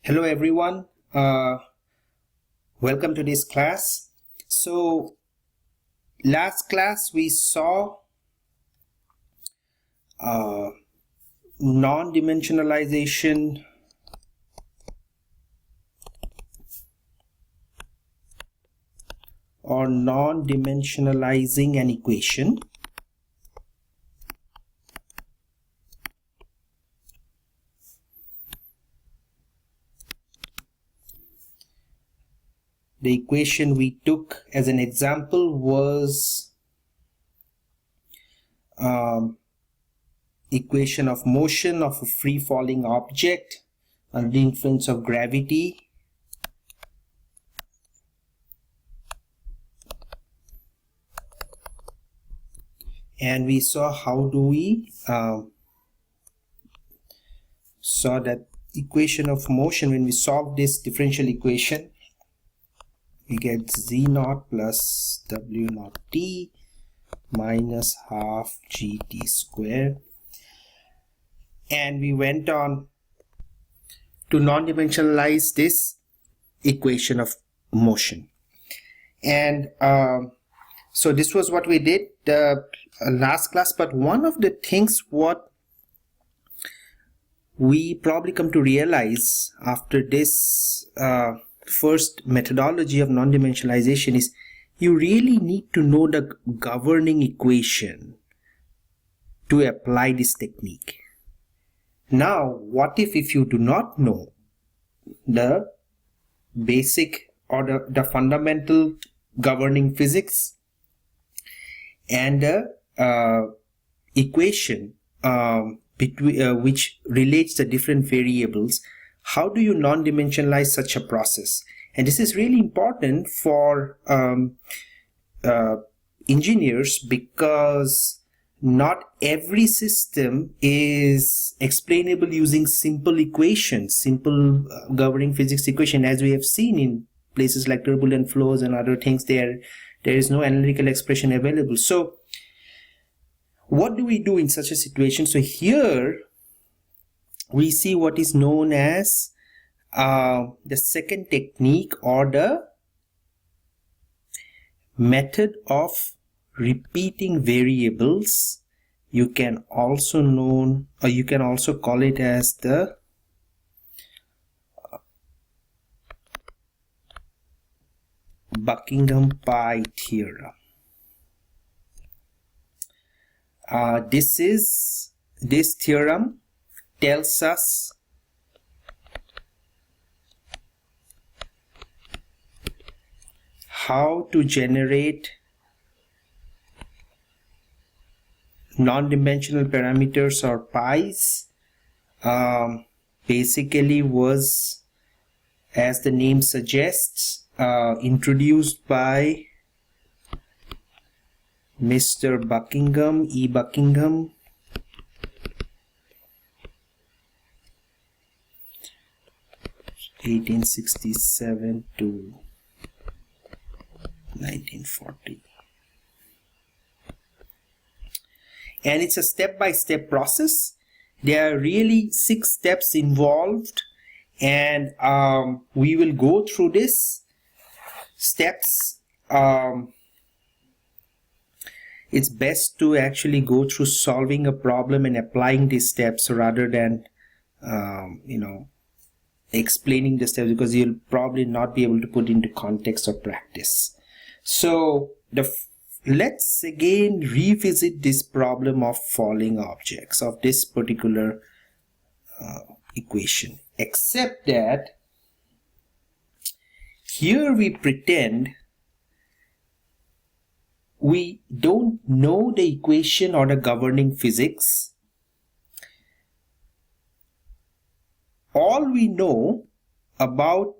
Hello everyone, welcome to this class. So last class we saw non-dimensionalization or non-dimensionalizing an equation. The equation we took as an example was equation of motion of a free-falling object under the influence of gravity and we saw how do we saw that equation of motion. When we solve this differential equation, we get z naught plus w naught t minus half gt square, and we went on to non-dimensionalize this equation of motion. And so this was what we did the last class. But one of the things what we probably come to realize after this first methodology of non-dimensionalization is you really need to know the governing equation to apply this technique. Now, what if you do not know the basic or the fundamental governing physics and the equation between which relates the different variables? How do you non-dimensionalize such a process? And this is really important for engineers, because not every system is explainable using simple equations, simple governing physics equation. As we have seen in places like turbulent flows and other things, there is no analytical expression available. So what do we do in such a situation? So here we see what is known as the second technique, or the method of repeating variables. You can also call it as the Buckingham Pi Theorem. This theorem tells us how to generate non-dimensional parameters or pi's. Basically was, as the name suggests, introduced by Mr. Buckingham, E. Buckingham, (1867 to 1940). And it's a step-by-step process. There are really 6 steps involved, and we will go through this steps. It's best to actually go through solving a problem and applying these steps rather than explaining the steps, because you'll probably not be able to put into context or practice. So let's again revisit this problem of falling objects of this particular equation, except that here we pretend we don't know the equation or the governing physics. All we know about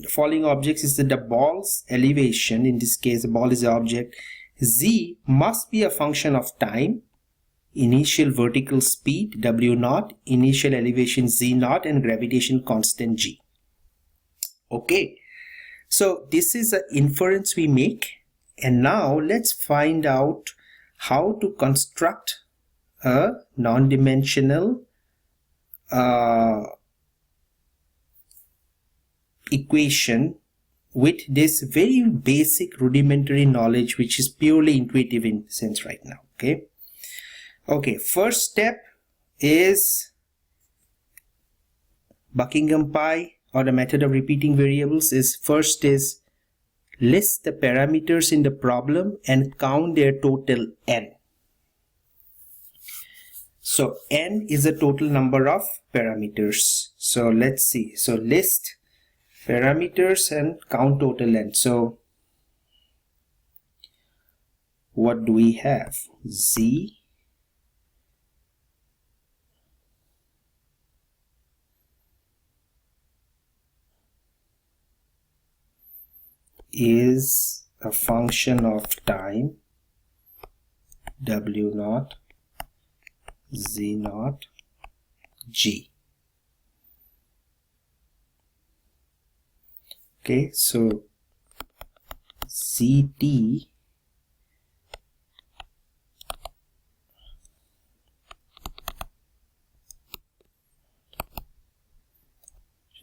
falling objects is that the ball's elevation, in this case the ball is the object, z must be a function of time, initial vertical speed w naught, initial elevation z naught, and gravitation constant g. Okay, so this is an inference we make, and now let's find out how to construct a non-dimensional equation with this very basic rudimentary knowledge, which is purely intuitive in sense right now. Okay, first step is Buckingham Pi, or the method of repeating variables, is first is list the parameters in the problem and count their total n. So n is the total number of parameters. So let's see. So list parameters and count total n. So what do we have? Z is a function of time, W naught, Z naught, G. Okay, so ZT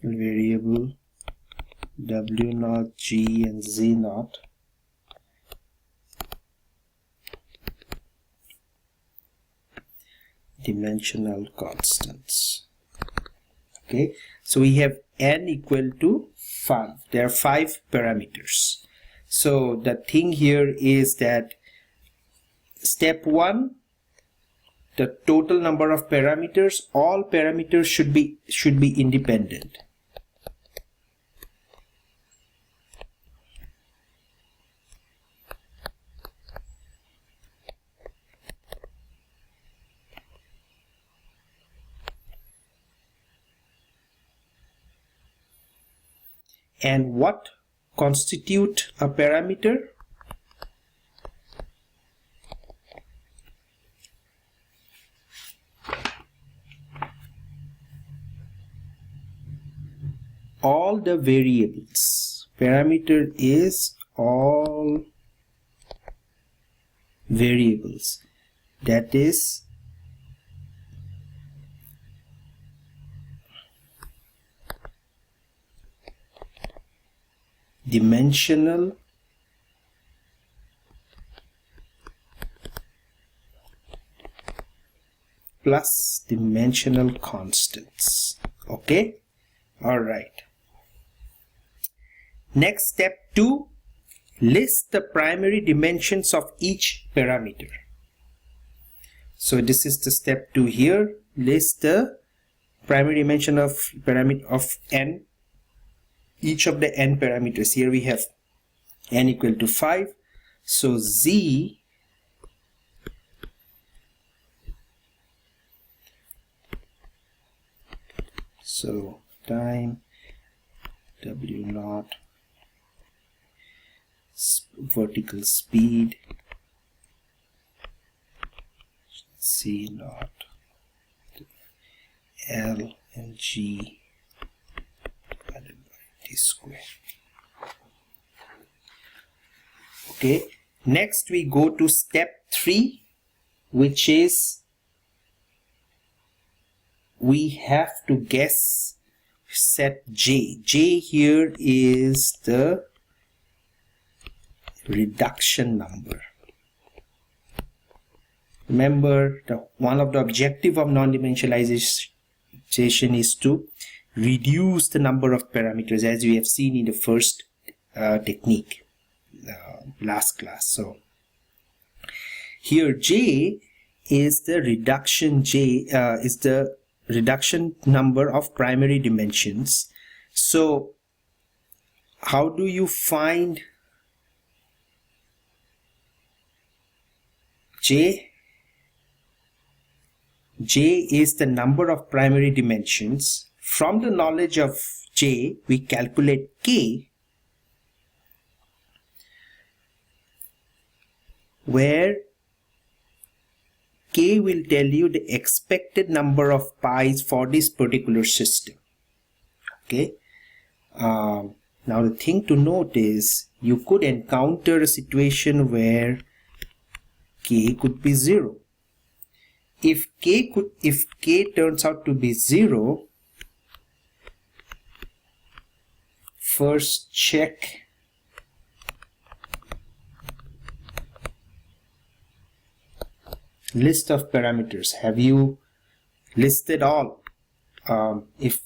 variable W naught, G and Z naught dimensional constants. Okay, so we have n equal to 5. There are 5 parameters. So the thing here is that step 1, the total number of parameters, all parameters should be independent. And what constitute a parameter? All the variables. Parameter is all variables. That is dimensional plus dimensional constants. Okay, all right. Next, step 2, list the primary dimensions of each parameter. So this is the step 2 here. List the primary dimension of parameter of n, each of the n parameters. Here we have n equal to 5. So Z time, W naught, vertical speed, C naught, L and G divided by T square. Okay, next we go to step 3, which is we have to guess set J. J here is the reduction number. Remember, one of the objective of non-dimensionalization is to reduce the number of parameters, as we have seen in the first technique last class. So here J is the reduction. J is the reduction number of primary dimensions. So how do you find J? J is the number of primary dimensions. From the knowledge of J, we calculate K, where K will tell you the expected number of pi's for this particular system. Okay. Now the thing to note is you could encounter a situation where K could be 0. if k turns out to be 0, first check list of parameters. Have you listed all? If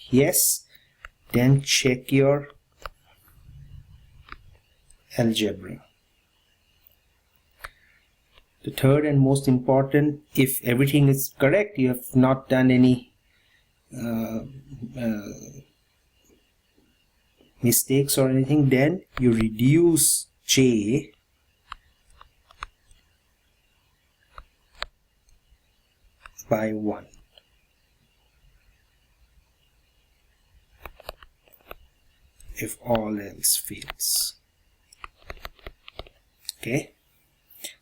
yes, then check your algebra. The third and most important, if everything is correct, you have not done any mistakes or anything, then you reduce j by 1. If all else fails. Okay,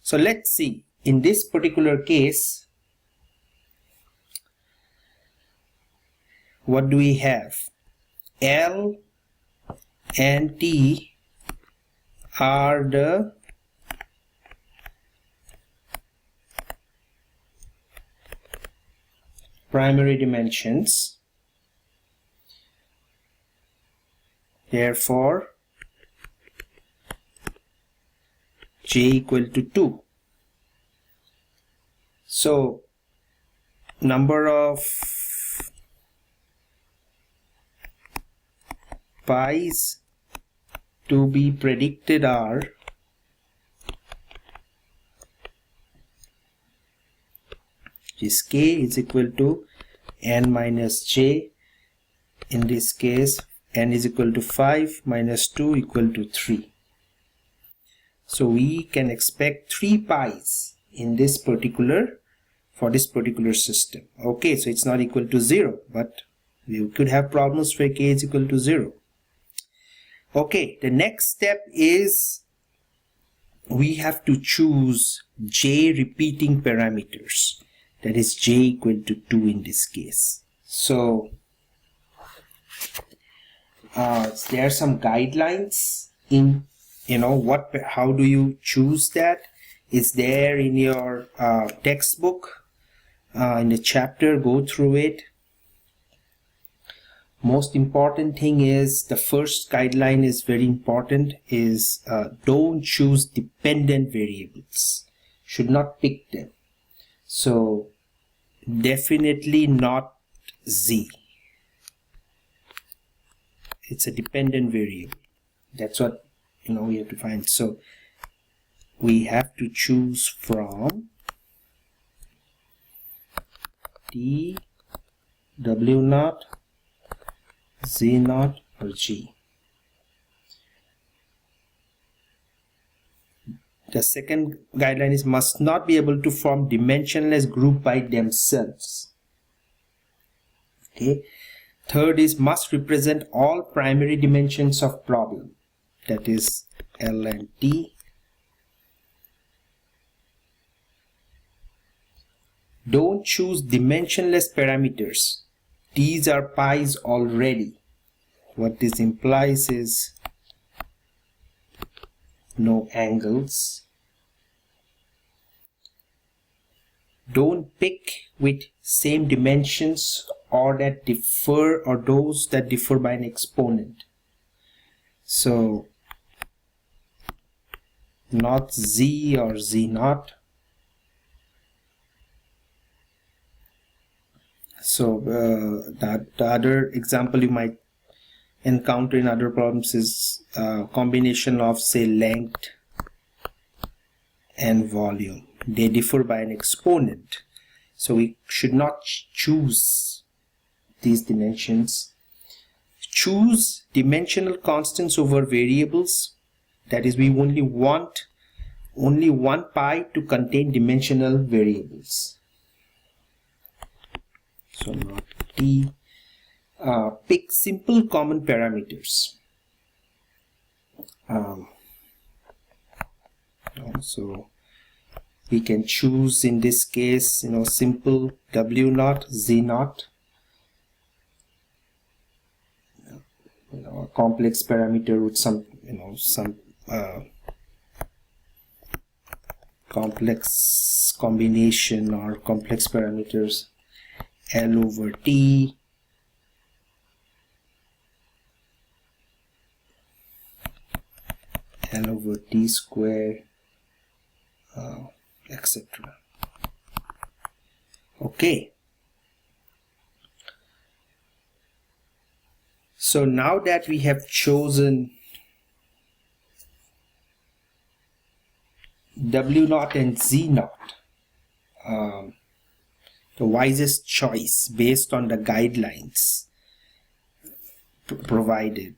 so let's see, in this particular case, what do we have? L and T are the primary dimensions. Therefore, j equal to 2. So, number of pi's to be predicted are is k is equal to n minus j. In this case, n is equal to 5 minus 2 equal to 3. So we can expect 3 pi's in this particular, for this particular system. Okay, so it's not equal to 0, but we could have problems where k is equal to 0. Okay, the next step is we have to choose j repeating parameters. That is j equal to 2 in this case. So there are some guidelines in, how do you choose that? It's there in your textbook, in the chapter. Go through it. Most important thing is, the first guideline is very important, is don't choose dependent variables. Should not pick them. So definitely not z. It's a dependent variable. That's what we have to find. So we have to choose from t, w naught, z naught, or g. The second guideline is must not be able to form dimensionless group by themselves. Okay. Third is must represent all primary dimensions of problem. That is L and T. Don't choose dimensionless parameters. These are pi's already. What this implies is no angles. Don't pick with same dimensions or that differ, or those that differ by an exponent. So not z or z naught. So the other example you might encounter in other problems is combination of, say, length and volume. They differ by an exponent. So we should not choose these dimensions. Choose dimensional constants over variables. That is, we only want only one pi to contain dimensional variables. So not t. Pick simple common parameters. So we can choose in this case, simple w naught, z naught. A complex parameter with some complex combination or complex parameters L over T L over T square, etc. Okay. So now that we have chosen W0 and Z0, the wisest choice based on the guidelines provided,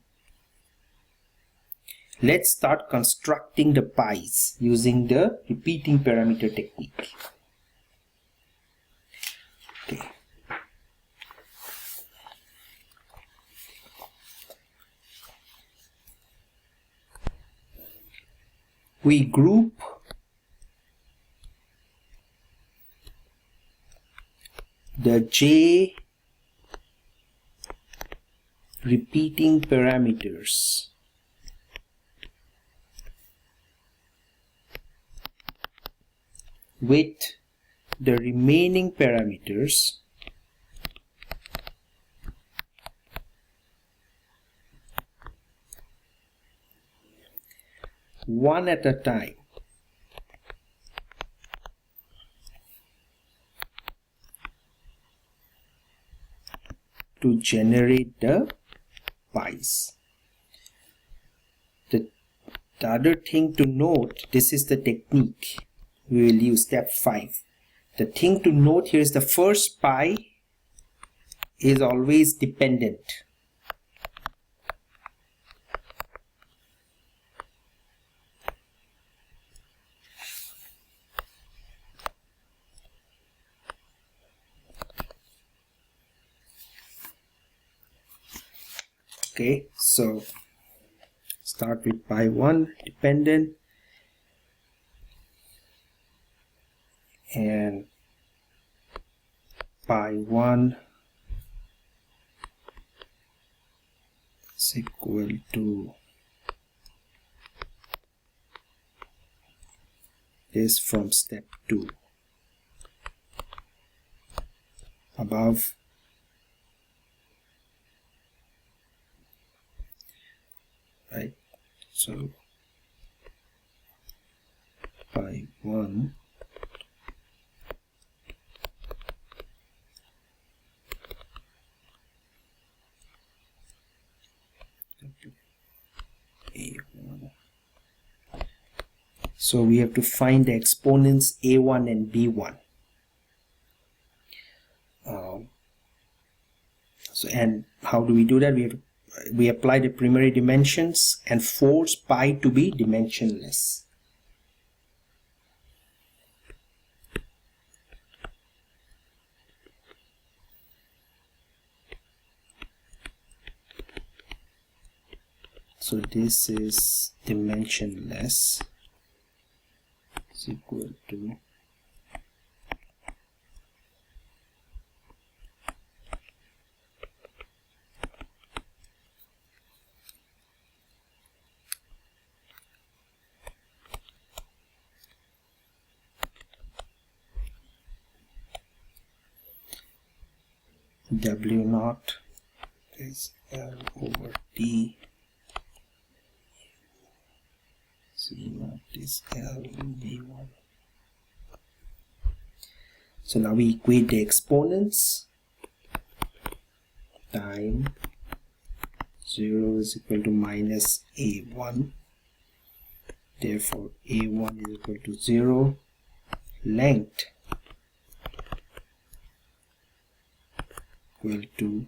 let's start constructing the pi's using the repeating parameter technique. Okay. We group the j repeating parameters with the remaining parameters one at a time to generate the pi's. The other thing to note, this is the technique we will use, step 5. The thing to note here is the first pi is always dependent. Okay, so start with pi 1 dependent and pi 1 is equal to this from step 2 above. Right, so pi 1 A1. So we have to find the exponents A1 and B1. And how do we do that? We apply the primary dimensions and force pi to be dimensionless. So this is dimensionless is equal to W0 is L over T, Z0 is L V1. So now we equate the exponents. Time 0 is equal to minus A1. Therefore, A1 is equal to 0. Length equal to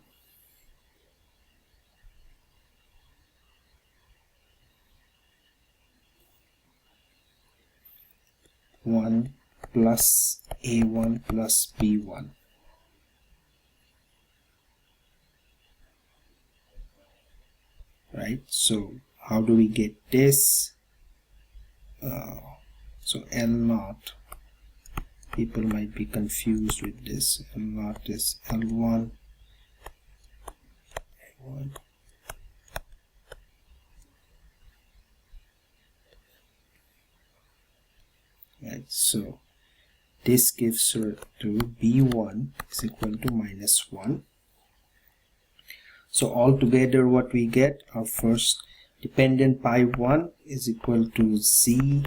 one plus A1 plus B1. Right, so how do we get this? So L0, people might be confused with this. L0 is L1, A1, right? So this gives her to b1 is equal to minus 1. So altogether what we get, our first dependent pi 1 is equal to z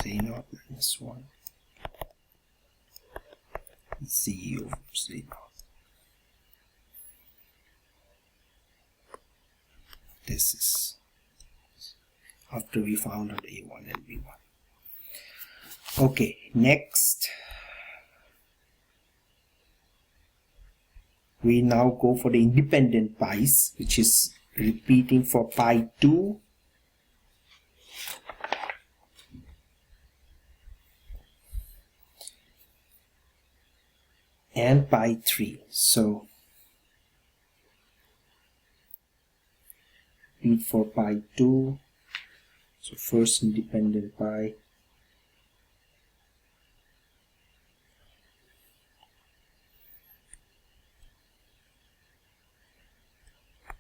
naught minus 1 z over z naught. This is after we found out a1 and b1. Okay, next we now go for the independent pi's, which is repeating for pi 2 and pi 3. So repeat for pi 2. So first independent pi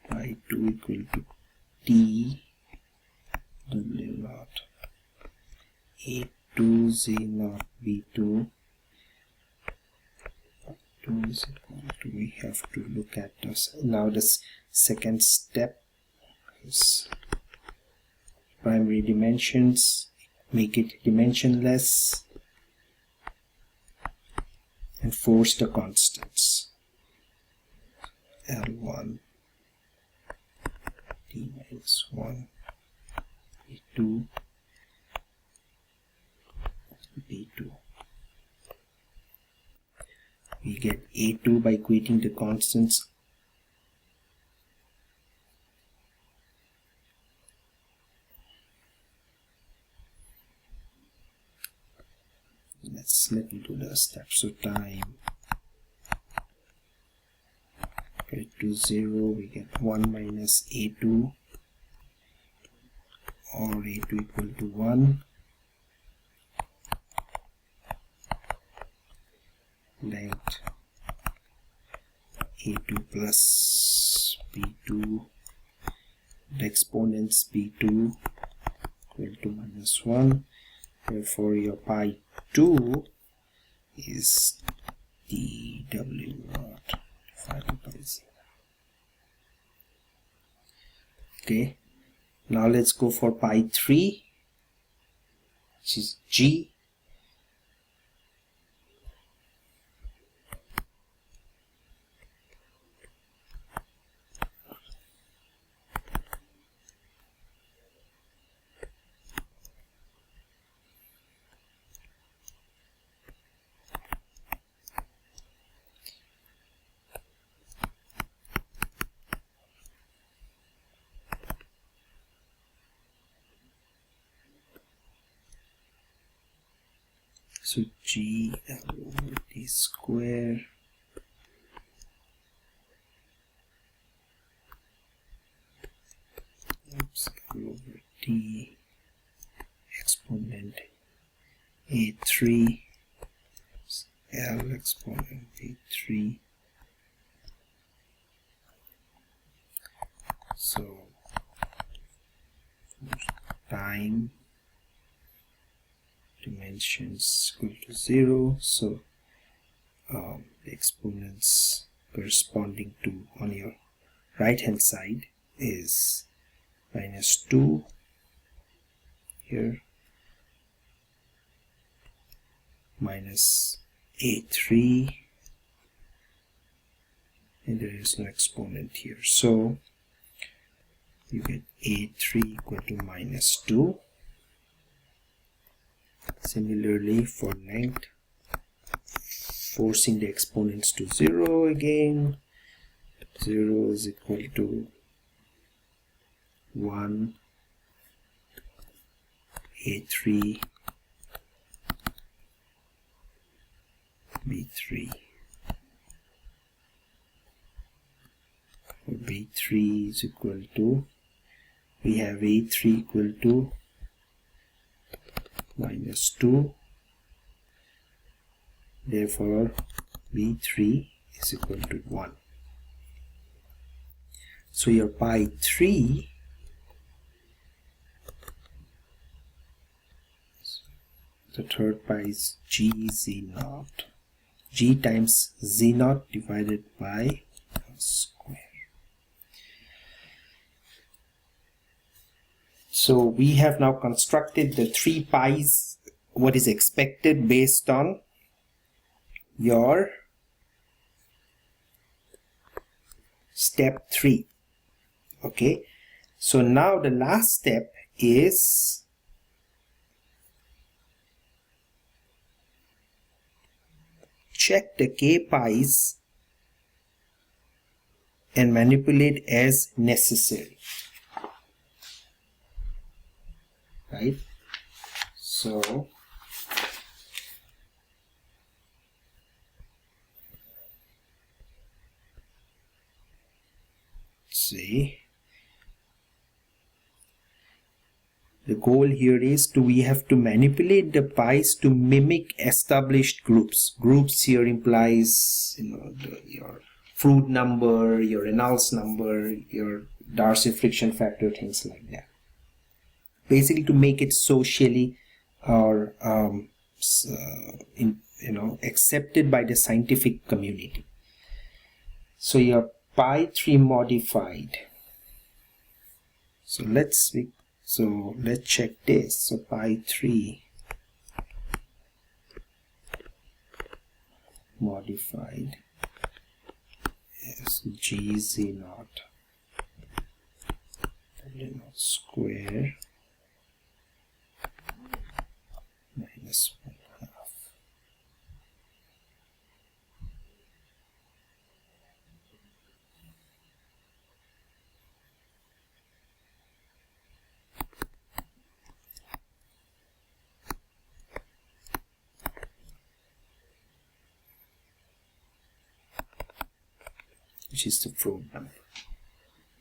pi 2 equal to t w naught a2 z naught b2. 2 is equal to, we have to look at this. Now this second step is primary dimensions, make it dimensionless and force the constants. L1 t minus 1 b2 b2. We get a2 by equating the constants. Let me do the steps of time. Get to 0, we get 1 minus a2 or a2 equal to 1. Length a2 plus b2, the exponents b2 equal to minus 1. Therefore your pi 2 is dw naught divided by z. Okay, now let's go for pi 3, which is g. So g L over d square L over d exponent a3 L exponent a3. So time dimensions equal to 0, so the exponents corresponding to on your right hand side is minus 2 here, minus a3, and there is no exponent here, so you get a3 equal to minus 2. Similarly for length, forcing the exponents to 0 again, 0 is equal to 1 a3 b3. For b3 is equal to, we have a3 equal to minus 2, therefore b3 is equal to 1. So your pi 3 the third pi is g z naught. G times z naught divided by square. So we have now constructed the 3 pi's, what is expected based on your step 3. Okay, so now the last step is check the k pi's and manipulate as necessary, right? So see, the goal here is we have to manipulate the pi's to mimic established groups. Groups here implies, your Froude number, your Reynolds number, your Darcy friction factor, things like that. Basically to make it socially or accepted by the scientific community. So your pi 3 modified. So let's check this. So pi 3 modified is gz naught square minus 1/2. Which is the Froude number.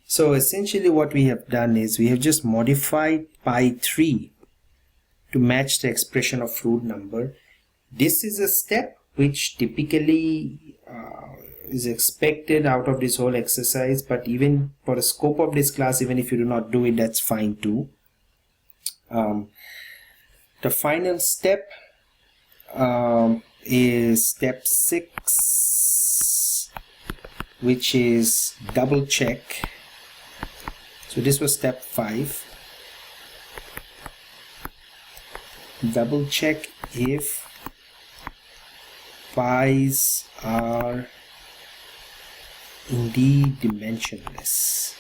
So essentially what we have done is we have just modified pi 3 to match the expression of Froude number. This is a step which typically is expected out of this whole exercise, but even for the scope of this class, even if you do not do it, that's fine too. The final step is step 6, which is double check. So this was step 5. Double check if pi's are indeed dimensionless.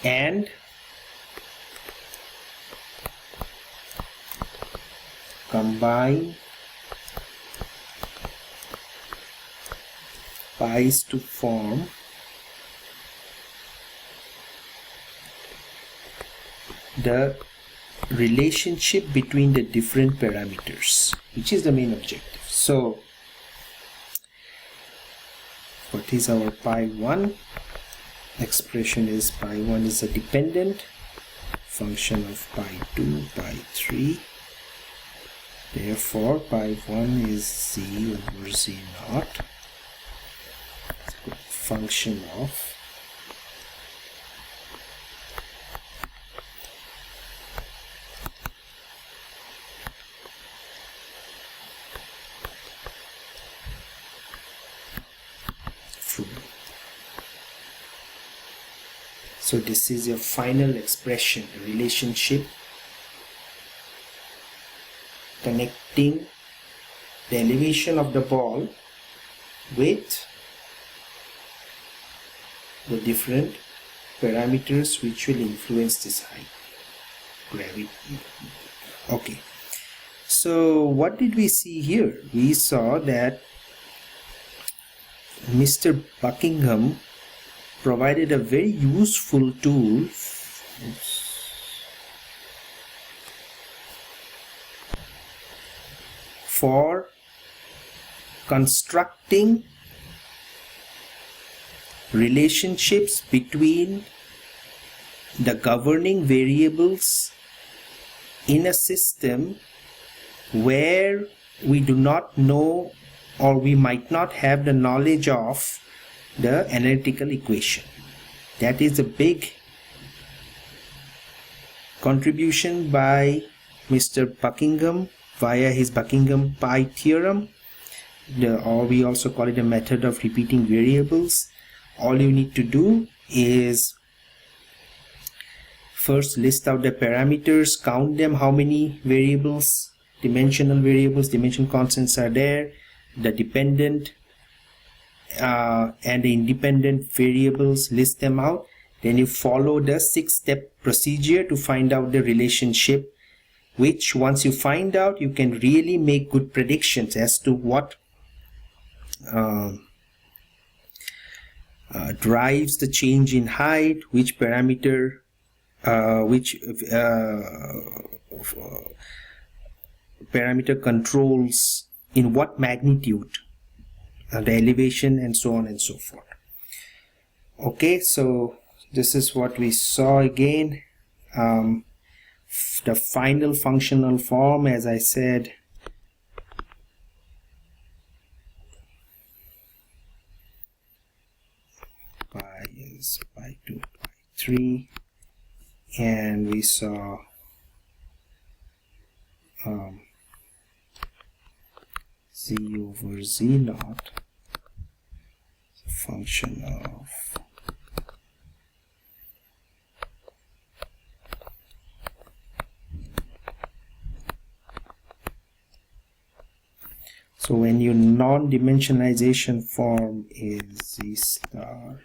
And combine pi's to form the relationship between the different parameters, which is the main objective. So what is our pi 1? Expression is pi 1 is a dependent function of pi 2, pi 3. Therefore pi 1 is z over z naught, function of Froude. So this is your final expression, the relationship connecting the elevation of the ball with the different parameters which will influence this height, gravity. Okay, so what did we see here? We saw that Mr. Buckingham provided a very useful tool for constructing relationships between the governing variables in a system where we do not know, or we might not have the knowledge of, the analytical equation. That is a big contribution by Mr. Buckingham via his Buckingham Pi Theorem, or we also call it a method of repeating variables. All you need to do is first list out the parameters, count them, how many variables, dimensional variables, dimension constants are there, the dependent and the independent variables, list them out. Then you follow the 6-step procedure to find out the relationship, which once you find out, you can really make good predictions as to what drives the change in height, which parameter, parameter controls in what magnitude the elevation, and so on and so forth. Okay, so this is what we saw again. The final functional form, as I said, pi is pi 2, pi 3, and we saw z over z naught, function of so when your non-dimensionalization form is z star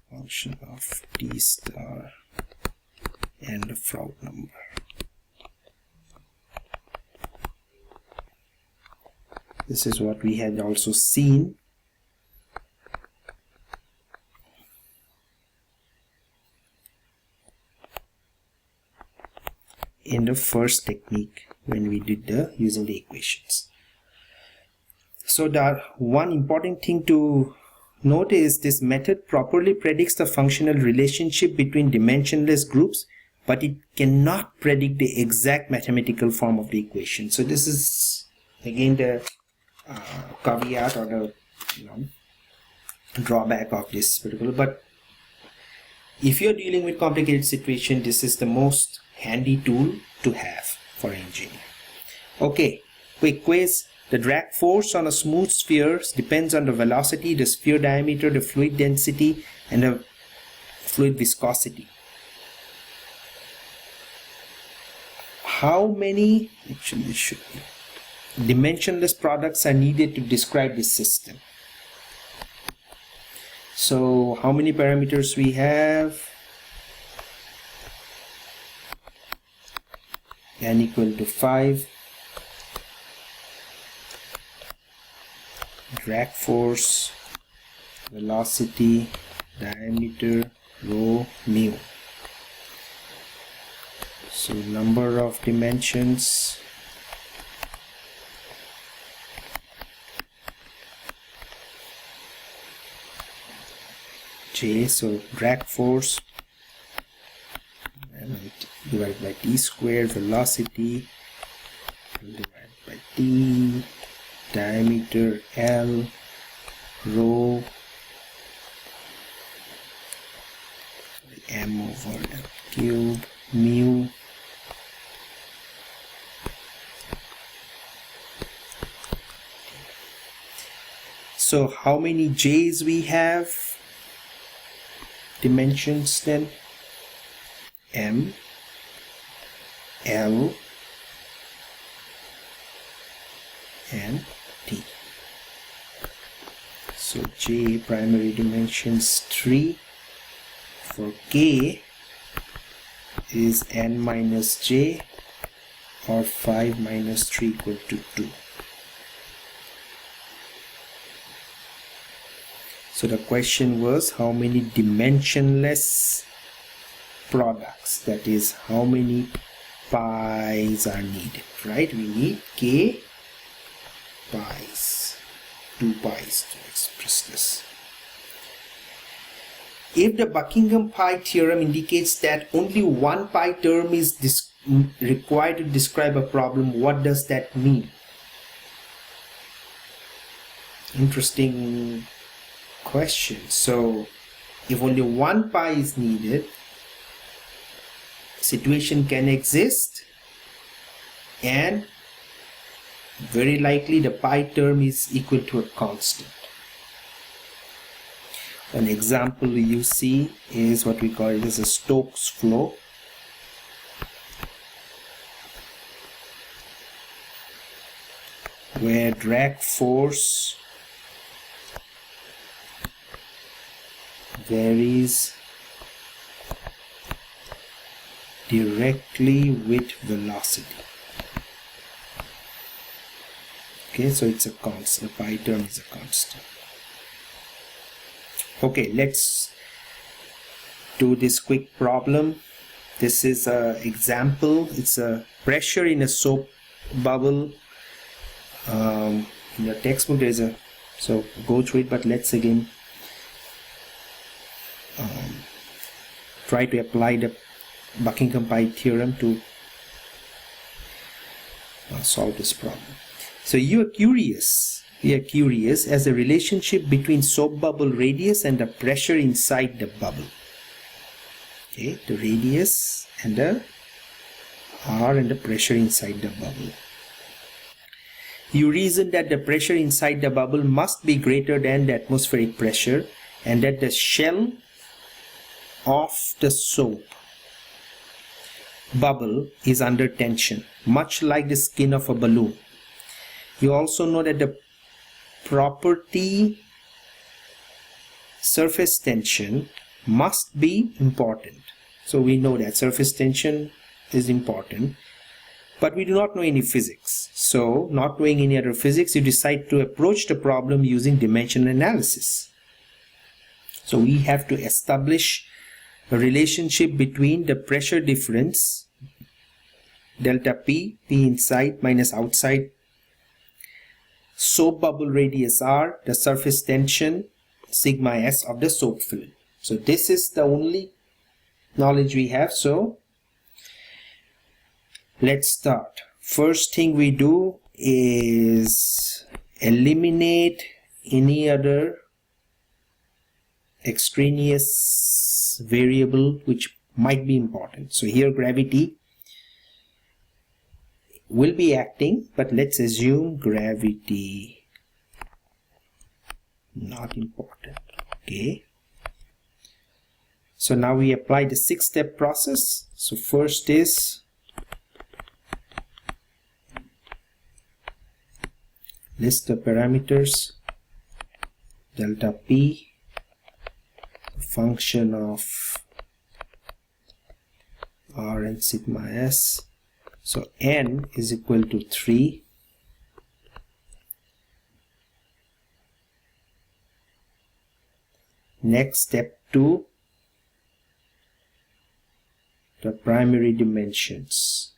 function of t star and the Froude number. This is what we had also seen in the first technique when we did the using the equations. So the one important thing to note is this method properly predicts the functional relationship between dimensionless groups, but it cannot predict the exact mathematical form of the equation. So this is again the caveat or the drawback of this particular. But if you're dealing with complicated situation, this is the most handy tool to have for engineer. Okay, quick quiz. The drag force on a smooth sphere depends on the velocity, the sphere diameter, the fluid density, and the fluid viscosity. How many, actually it should be, dimensionless products are needed to describe this system? So how many parameters we have? N equal to 5. Drag force, velocity, diameter, rho, mu. So number of dimensions, J, so drag force divided by t squared, velocity divided by t, diameter L, rho m over L cube, mu so how many J's we have? Dimensions then? M, L, and T. So J primary dimensions 3. For K is N minus J, or 5 minus 3 equal to 2. So the question was how many dimensionless products, that is how many pi's are needed, right? We need K pi's, 2 pi's to express this. If the Buckingham Pi theorem indicates that only one pi term is required to describe a problem, what does that mean? Interesting question. So if only one pi is needed, situation can exist, and very likely the pi term is equal to a constant. An example you see is what we call it as a Stokes flow. Where drag force varies directly with velocity. Okay, so it's a constant. The pi term is a constant. Okay, let's do this quick problem. This is an example. It's a pressure in a soap bubble. In the textbook there is a, so go through it, but let's again try to apply the Buckingham Pi Theorem to solve this problem. So we are curious as the relationship between soap bubble radius and the pressure inside the bubble. Okay, the radius and the R and the pressure inside the bubble. You reason that the pressure inside the bubble must be greater than the atmospheric pressure and that the shell of the soap bubble is under tension, much like the skin of a balloon. You also know that the property surface tension must be important. So we know that surface tension is important, but we do not know any physics. So, not knowing any other physics, you decide to approach the problem using dimensional analysis. So we have to establish a relationship between the pressure difference, delta P, P inside minus outside, soap bubble radius R, the surface tension, sigma S of the soap film. So this is the only knowledge we have. So let's start. First thing we do is eliminate any other extraneous variable which might be important. So here gravity will be acting, but let's assume gravity not important. Okay. So now we apply the 6-step process. So first is list the parameters, delta P, function of R and sigma S. So N is equal to 3. Next, step 2, the primary dimensions.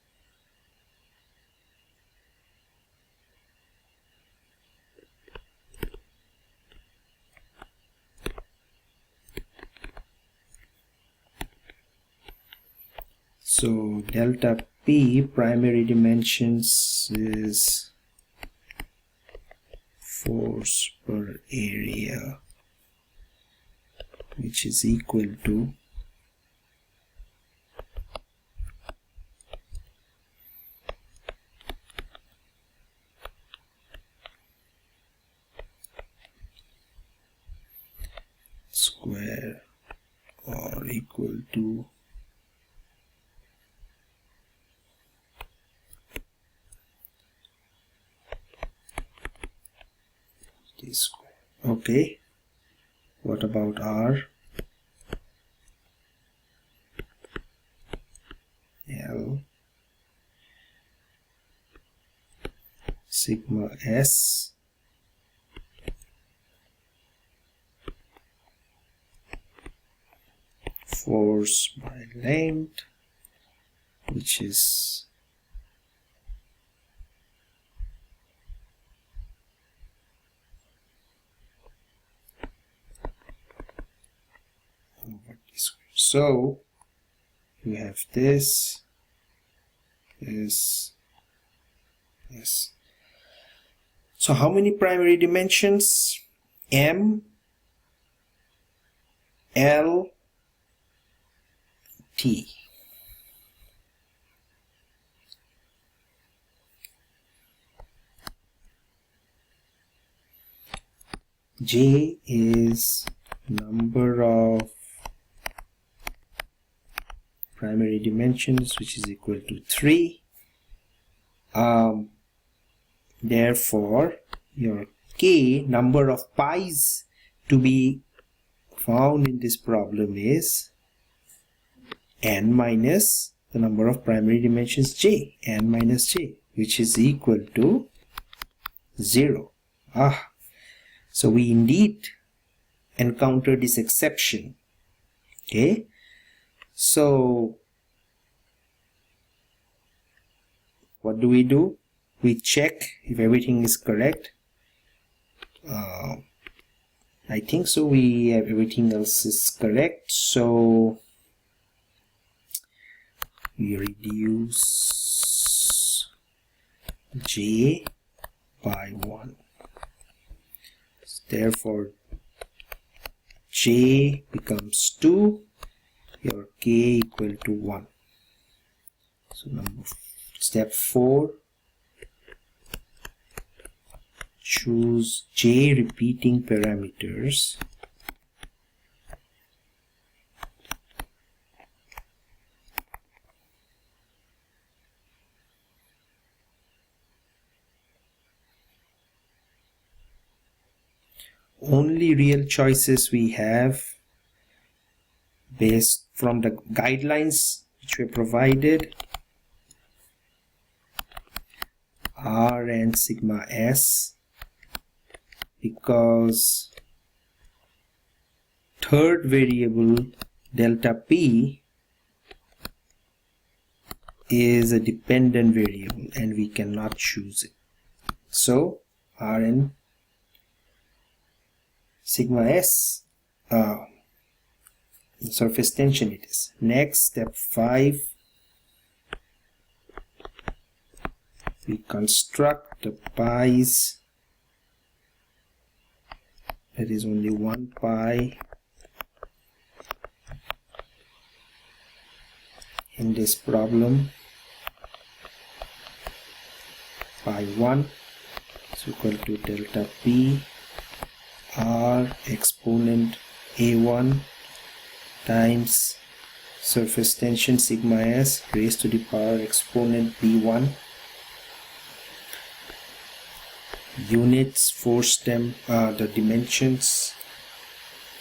So delta P primary dimensions is force per area, which is equal to square or equal to t square. Okay, what about R? L sigma S force by length, which is over t square. So you have this. So how many primary dimensions? M, L, T. J is number of primary dimensions, which is equal to 3. Therefore, your K, number of pi's to be found in this problem, is n minus the number of primary dimensions j, n minus j, which is equal to 0. So we indeed encounter this exception. Okay, so what do? We check if everything is correct. I think so. We have everything else is correct. So we reduce j by 1. Therefore, j becomes 2. Your k equal to 1. So step 4. Choose j repeating parameters only real choices we have based from the guidelines which were provided R and sigma s, because third variable delta p is a dependent variable and we cannot choose it. So R and sigma s, surface tension it is. Next, step 5, we construct the pi's. There is only one pi in this problem. Pi 1 is equal to delta p r exponent a1 times surface tension sigma s raised to the power exponent b1. Units, force them, the dimensions,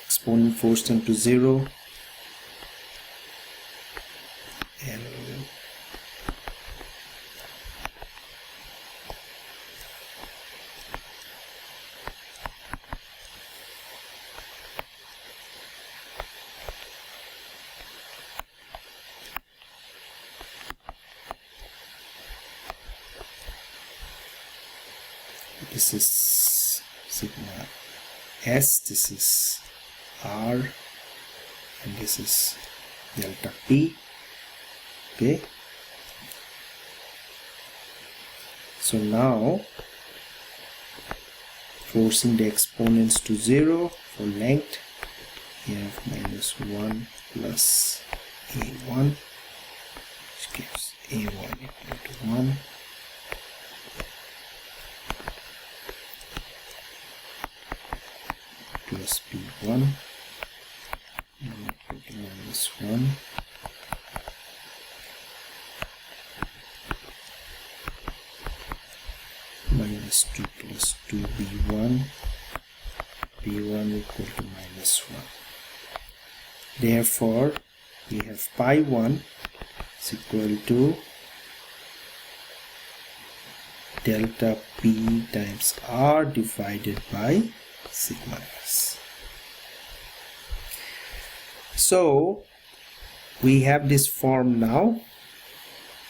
exponent force them to 0, and this is sigma s, this is r, and this is delta p. Okay, so now forcing the exponents to 0 for length, we have minus 1 plus a1, which gives a1 equal to 1. Plus p1 equal to minus 1 minus 2 plus 2b1 b1 equal to minus 1. Therefore, we have pi 1 is equal to delta p times r divided by sigma s. So we have this form now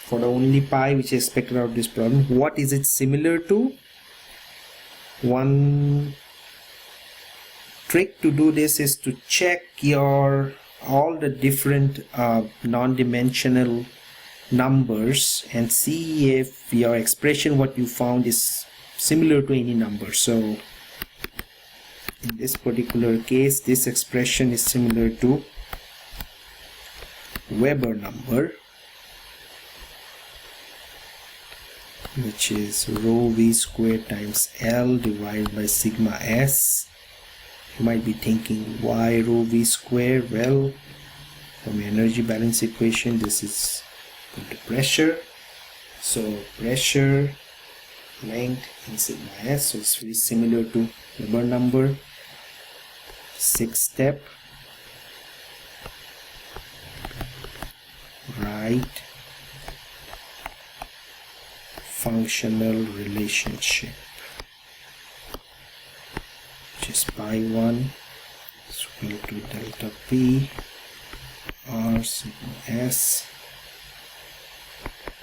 for the only pi which is expected out of this problem. What is it similar to? One trick to do this is to check all the different non-dimensional numbers and see if your expression what you found is similar to any number. So in this particular case, this expression is similar to Weber number, which is rho v squared times L divided by sigma s You might be thinking, why rho v square? Well, from energy balance equation, this is equal to pressure. So pressure, length in sigma s, so it's very similar to Weber number. Sixth step, write functional relationship, which is pi 1 is equal to delta p r sigma s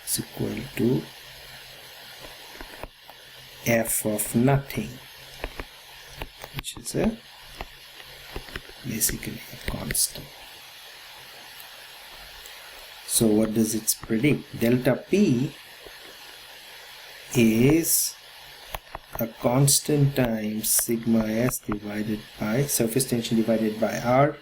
is equal to f of nothing, which is basically a constant. So what does it predict? Delta p is a constant times sigma s divided by surface tension divided by r.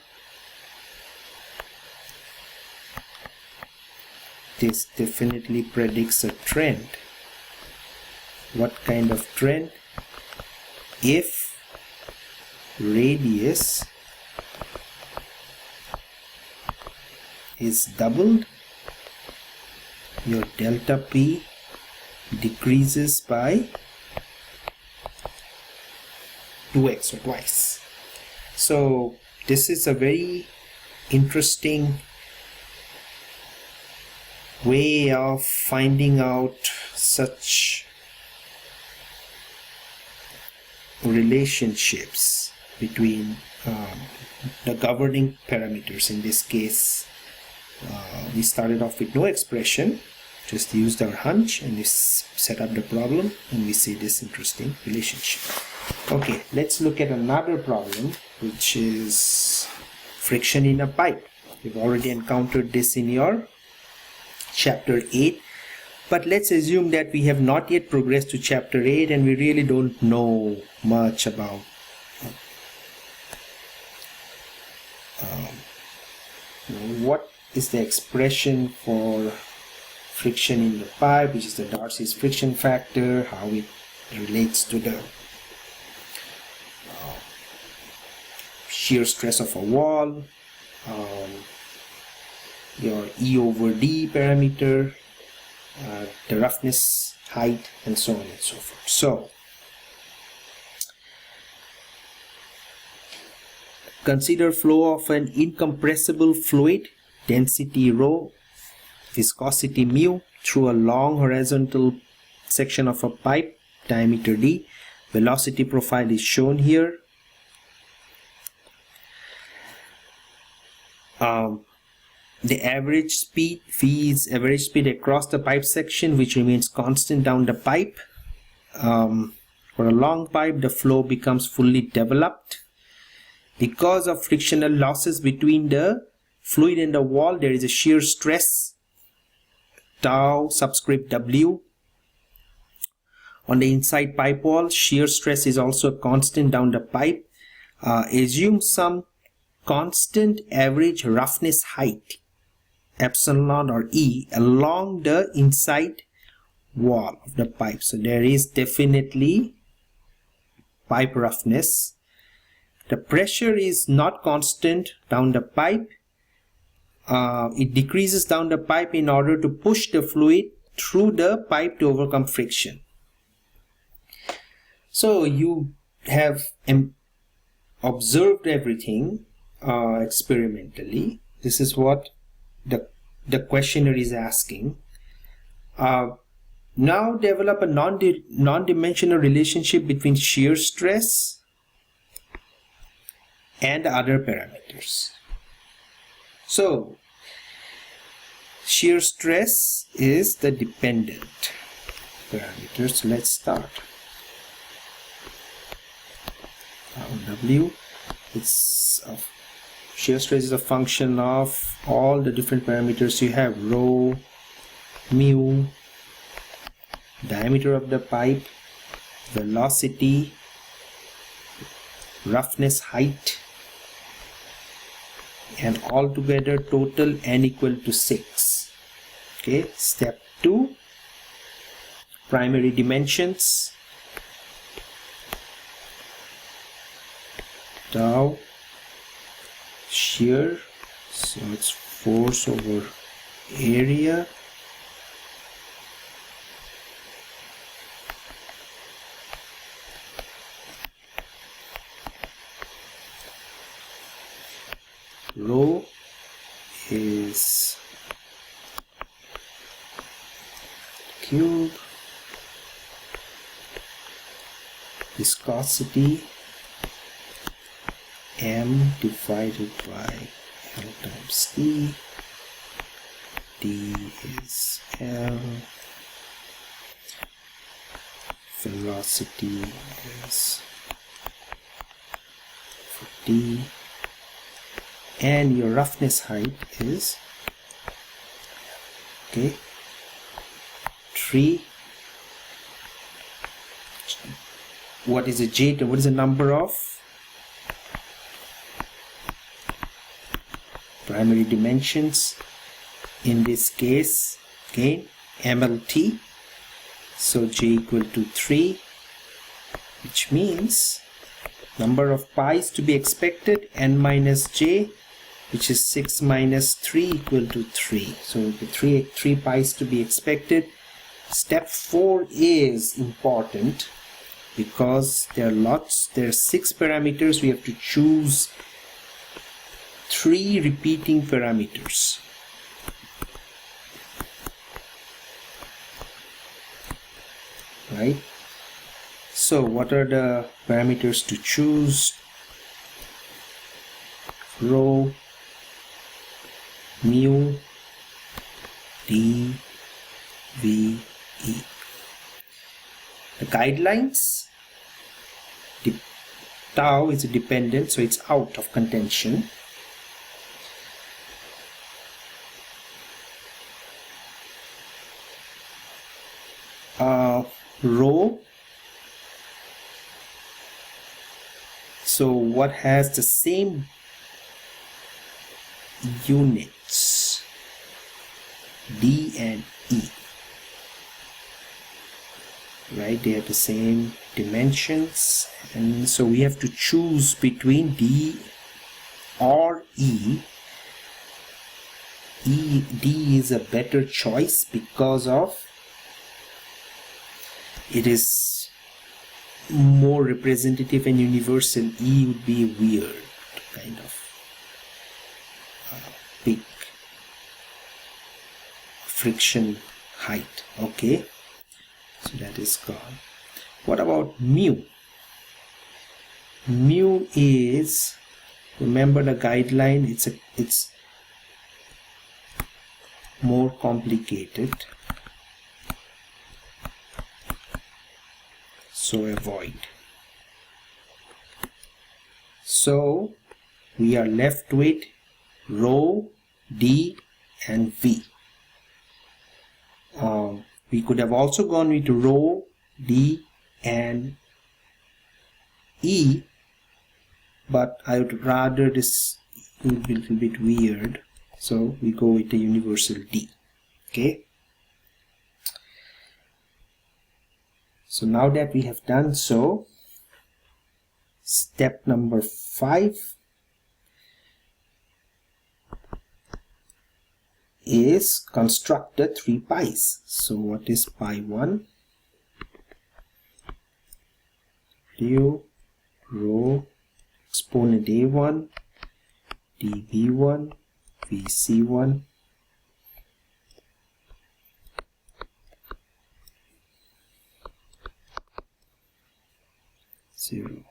This definitely predicts a trend. What kind of trend? If radius is doubled, your delta p decreases by 2x or twice. So this is a very interesting way of finding out such relationships between the governing parameters. In this case, we started off with no expression, just used our hunch and we set up the problem and we see this interesting relationship. Okay, let's look at another problem, which is friction in a pipe. You've already encountered this in your chapter 8, but let's assume that we have not yet progressed to chapter 8 and we really don't know much about what is the expression for friction in the pipe, which is the Darcy's friction factor, how it relates to the shear stress of a wall, your E over D parameter, the roughness, height, and so on and so forth. So consider flow of an incompressible fluid, density rho, viscosity mu, through a long horizontal section of a pipe, diameter d. Velocity profile is shown here. The average speed, V is average speed across the pipe section, which remains constant down the pipe. For a long pipe, the flow becomes fully developed. Because of frictional losses between the fluid and the wall, there is a shear stress, tau subscript W. On the inside pipe wall, shear stress is also a constant down the pipe. Assume some constant average roughness height, epsilon or E, along the inside wall of the pipe. So there is definitely pipe roughness. The pressure is not constant down the pipe. It decreases down the pipe in order to push the fluid through the pipe to overcome friction. So you have observed everything experimentally. This is what the questioner is asking. Now develop a non-dimensional relationship between shear stress and other parameters. So shear stress is the dependent parameter. So let's start. W, it's shear stress is a function of all the different parameters you have: rho, mu, diameter of the pipe, velocity, roughness, height, and all together total n equal to 6. Okay, step 2, primary dimensions. tau shear, so it's force over area, rho is cube, viscosity m divided by L times d, d is L, velocity is for d, and your roughness height is, okay, 3. What is a j? What is the number of primary dimensions? In this case, again, MLT. So j equal to 3, which means number of pi's to be expected, n minus j, which is 6 minus 3 equal to 3. So the 3 pi's to be expected. Step 4 is important because there are 6 parameters. We have to choose 3 repeating parameters. Right? So what are the parameters to choose? Rho, mu, d, v, e. The guidelines, tau is dependent, so it's out of contention. Rho, so what has the same units, d and e, right? They have the same dimensions, and so we have to choose between d or e. D is a better choice because of it is more representative and universal. E would be weird, kind of big friction height. Okay, so that is gone. What about mu? Mu is, remember the guideline, it's more complicated, so avoid. So we are left with rho, d and v. We could have also gone with rho, d and e, but I would rather this would be a little bit weird, so we go with the universal d. Okay, so now that we have done so, step number 5 is construct the 3 pi's. So what is pi 1? Rho exponent a1, dv1, vc1, zero.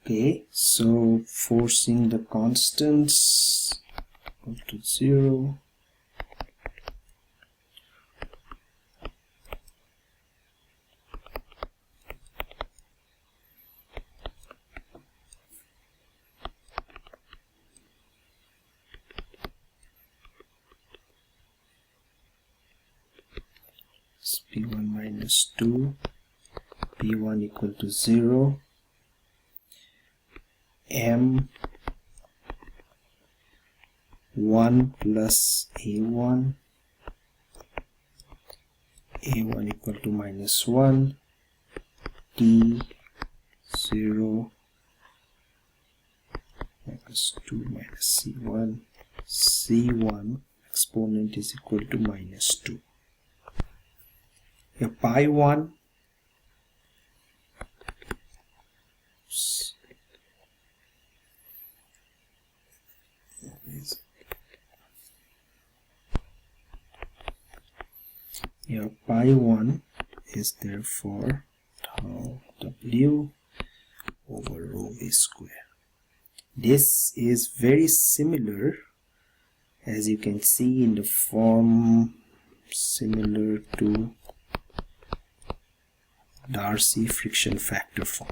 Okay, so forcing the constants equal to 0. p1 minus 2, p1 equal to 0, m 1 plus a1 equal to minus 1, t 0 minus 2 minus c1 exponent is equal to minus 2. Your pi 1 is therefore tau w over rho v square. This is very similar, as you can see, in the form similar to Darcy friction factor form.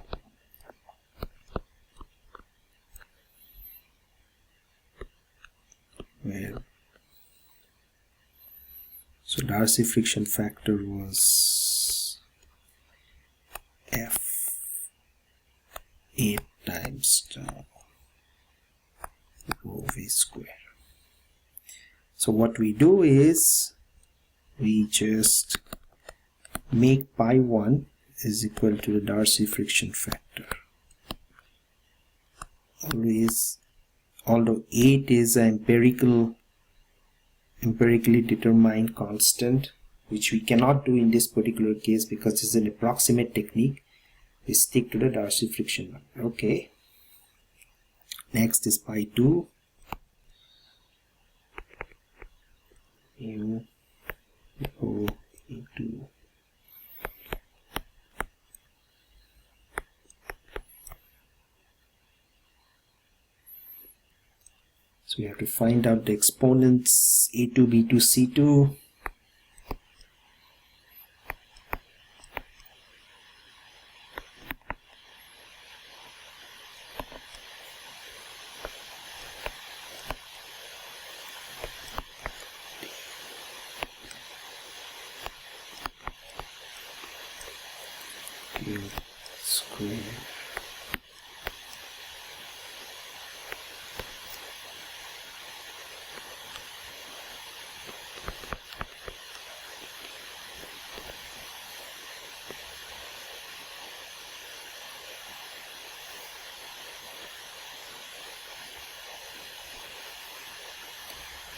So Darcy friction factor was F8 times tau rho v square. So what we do is we just make pi 1 is equal to the Darcy friction factor. Always, although 8 is an empirically determined constant, which we cannot do in this particular case because it's an approximate technique, we stick to the Darcy friction number. Okay. Next is pi 2. mu rho e2 so we have to find out the exponents a2, b2, c2. Square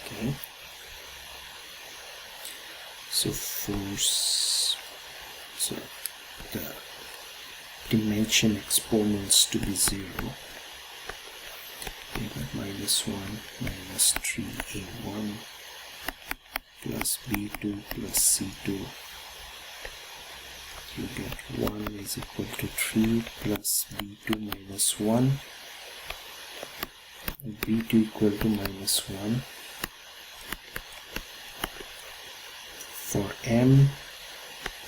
okay. So force, so the dimension exponents to be 0. We got minus 1 minus 3a1 plus b2 plus c2. You get 1 is equal to 3 plus b2 minus 1, b2 equal to minus 1. For m,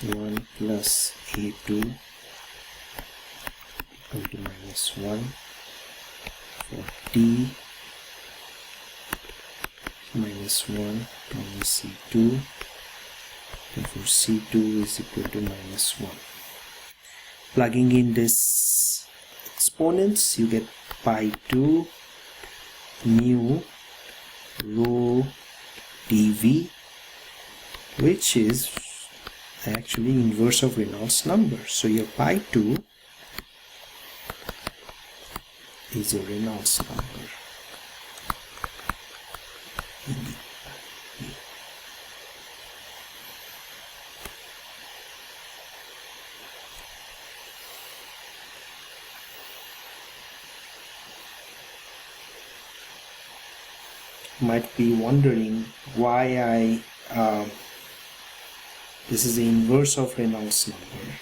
1 plus a2 equal to minus 1. For t, minus 1 minus c2. Therefore c2 is equal to minus 1. Plugging in this exponents, you get pi 2 mu rho dv, which is actually inverse of Reynolds number. So your pi 2 is a Reynolds number. Might be wondering why this is the inverse of Reynolds number,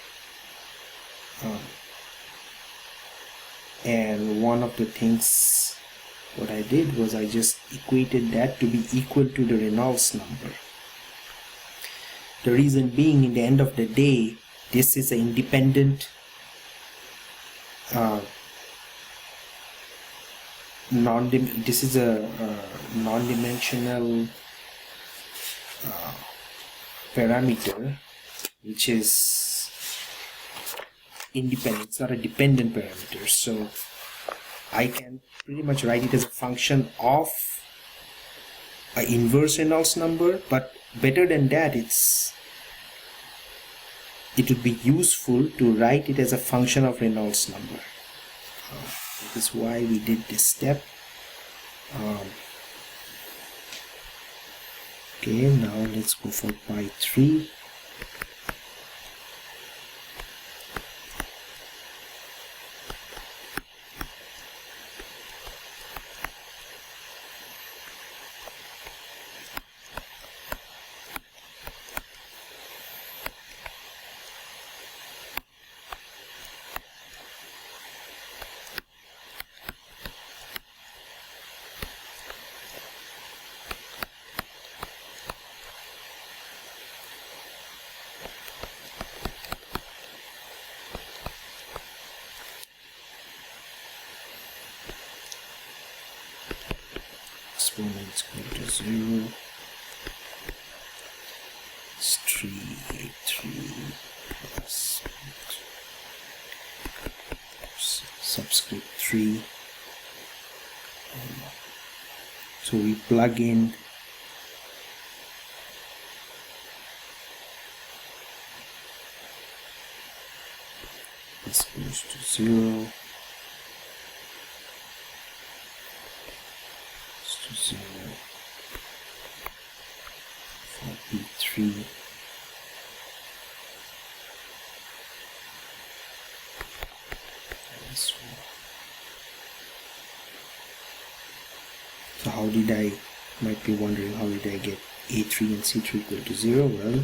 and one of the things what I did was I just equated that to be equal to the Reynolds number. The reason being, in the end of the day, this is an independent this is a non-dimensional parameter, which is independent. It's not a dependent parameter. So I can pretty much write it as a function of an inverse Reynolds number, but better than that, it would be useful to write it as a function of Reynolds number. That is why we did this step. Okay, now let's go for pi 3. Exponent is equal to 0. It's 383 plus subscript 3. So we plug in this goes to 0. 0 for P3 and so on. So how did I, might be wondering, how did I get A3 and C3 equal to 0? Well,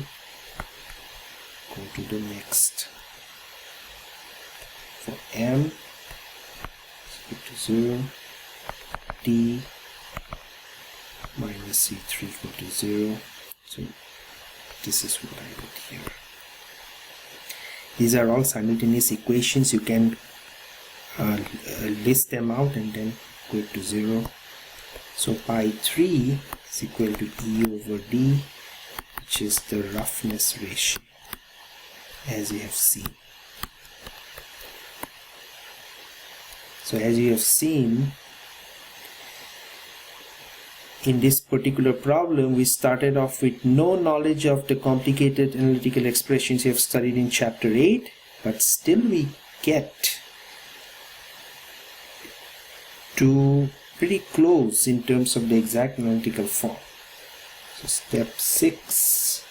go to the next. For M is equal to 0, D minus C3 equal to 0. So this is what I got here. These are all simultaneous equations. You can list them out and then go to 0. So pi 3 is equal to E over D, which is the roughness ratio, as you have seen. So as you have seen, in this particular problem, we started off with no knowledge of the complicated analytical expressions you have studied in chapter 8, but still we get to pretty close in terms of the exact analytical form. So step 6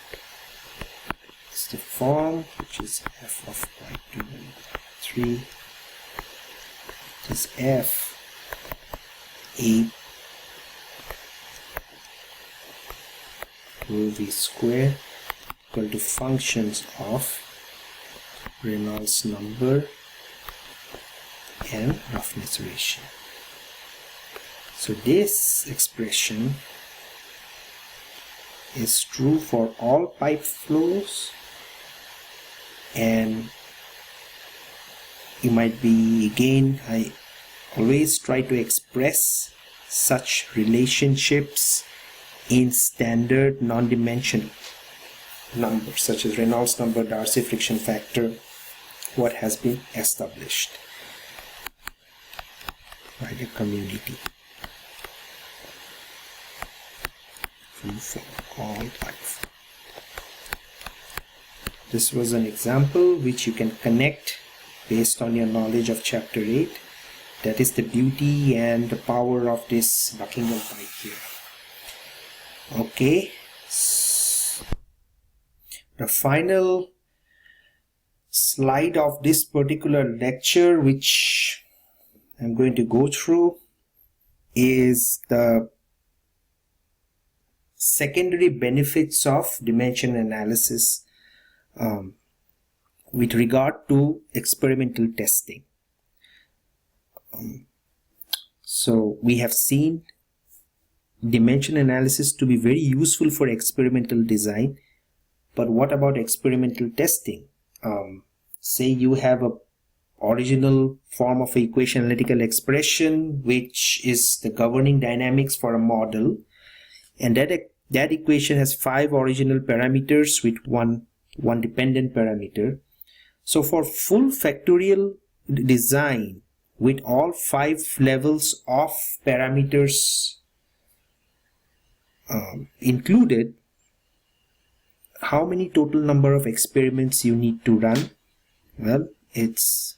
is the form, which is f of pi 2 and 3. It is f 8 rho v square equal to functions of Reynolds number and roughness ratio. So this expression is true for all pipe flows, and you might be, again, I always try to express such relationships in standard non-dimensional numbers such as Reynolds number, Darcy friction factor, what has been established by the community. True for all pipe flows. This was an example which you can connect based on your knowledge of chapter 8. That is the beauty and the power of this Buckingham Pi Theorem. Okay, the final slide of this particular lecture, which I'm going to go through, is the secondary benefits of dimension analysis with regard to experimental testing. So we have seen dimension analysis to be very useful for experimental design, but what about experimental testing? Say you have a original form of equation analytical expression which is the governing dynamics for a model, and that equation has 5 original parameters with one one dependent parameter. So for full factorial design with all 5 levels of parameters included, how many total number of experiments you need to run? Well, it's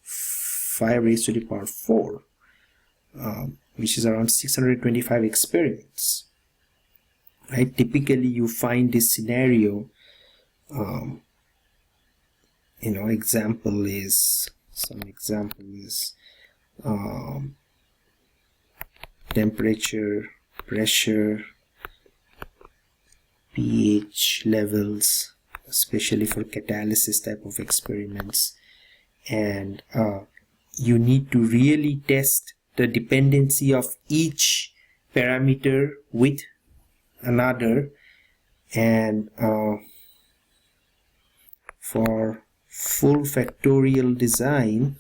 5 raised to the power 4, which is around 625 experiments. Right? Typically, you find this scenario. Example is temperature, pressure, pH levels, especially for catalysis type of experiments, and you need to really test the dependency of each parameter with another, and for full factorial design,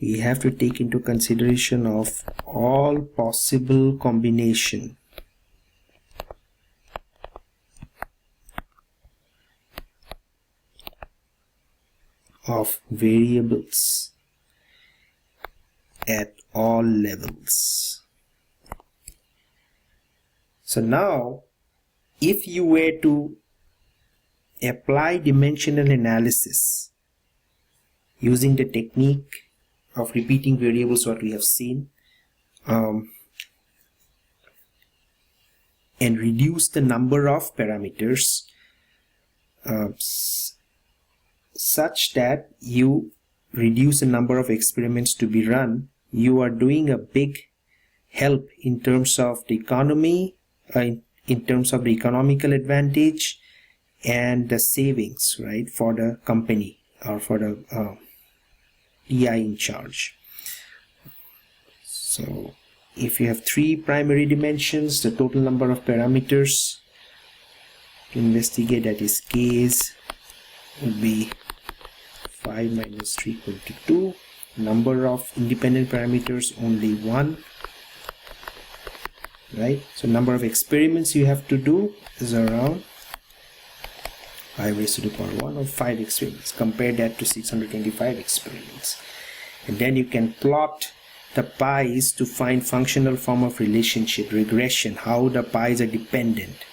we have to take into consideration of all possible combination of variables at all levels. So now, if you were to apply dimensional analysis using the technique of repeating variables, what we have seen, and reduce the number of parameters such that you reduce the number of experiments to be run, you are doing a big help in terms of the economy, in terms of the economical advantage and the savings, right, for the company or for the PI in charge. So if you have 3 primary dimensions, the total number of parameters to investigate, that is K's, would be 5 minus 3 equal to 2. Number of independent parameters, only 1. Right? So number of experiments you have to do is around 5 raised to the power 1 or 5 experiments. Compare that to 625 experiments. And then you can plot the pies to find functional form of relationship, regression, how the pies are dependent.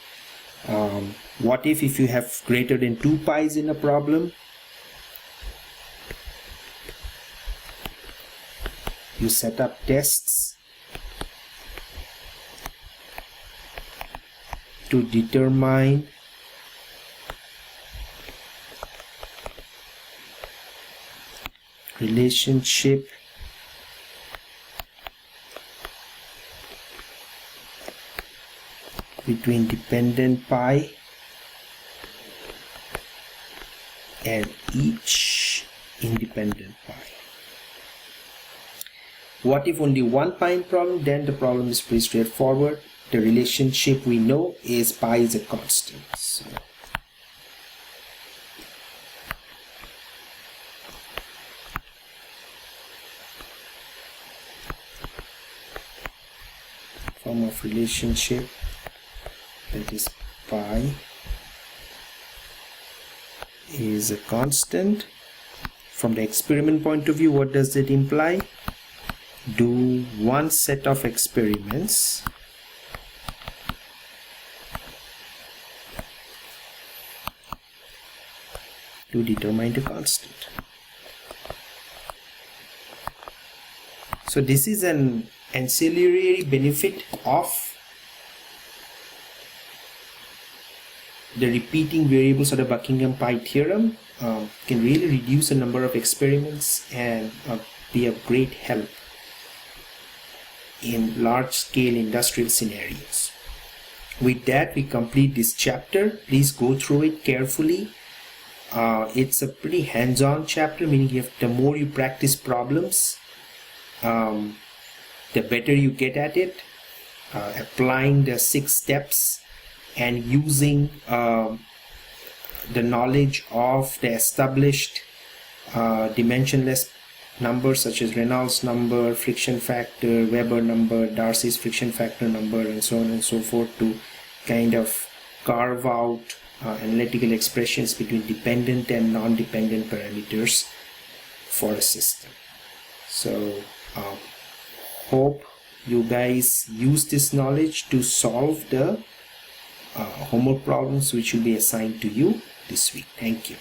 What if you have greater than 2 pies in a problem? You set up tests to determine relationship between dependent pi and each independent pi. What if only 1 pi in problem? Then the problem is pretty straightforward. The relationship we know is pi is a constant. So form of relationship, that is pi is a constant. From the experiment point of view, what does it imply? Do one set of experiments to determine the constant. So this is an ancillary benefit of the repeating variables of the Buckingham Pi Theorem. Can really reduce the number of experiments and be of great help in large-scale industrial scenarios. With that, we complete this chapter. Please go through it carefully. It's a pretty hands-on chapter, meaning the more you practice problems, the better you get at it. Applying the 6 steps and using the knowledge of the established dimensionless numbers such as Reynolds number, friction factor, Weber number, Darcy's friction factor number, and so on and so forth, to kind of carve out analytical expressions between dependent and non-dependent parameters for a system. So hope you guys use this knowledge to solve the homework problems which will be assigned to you this week. Thank you.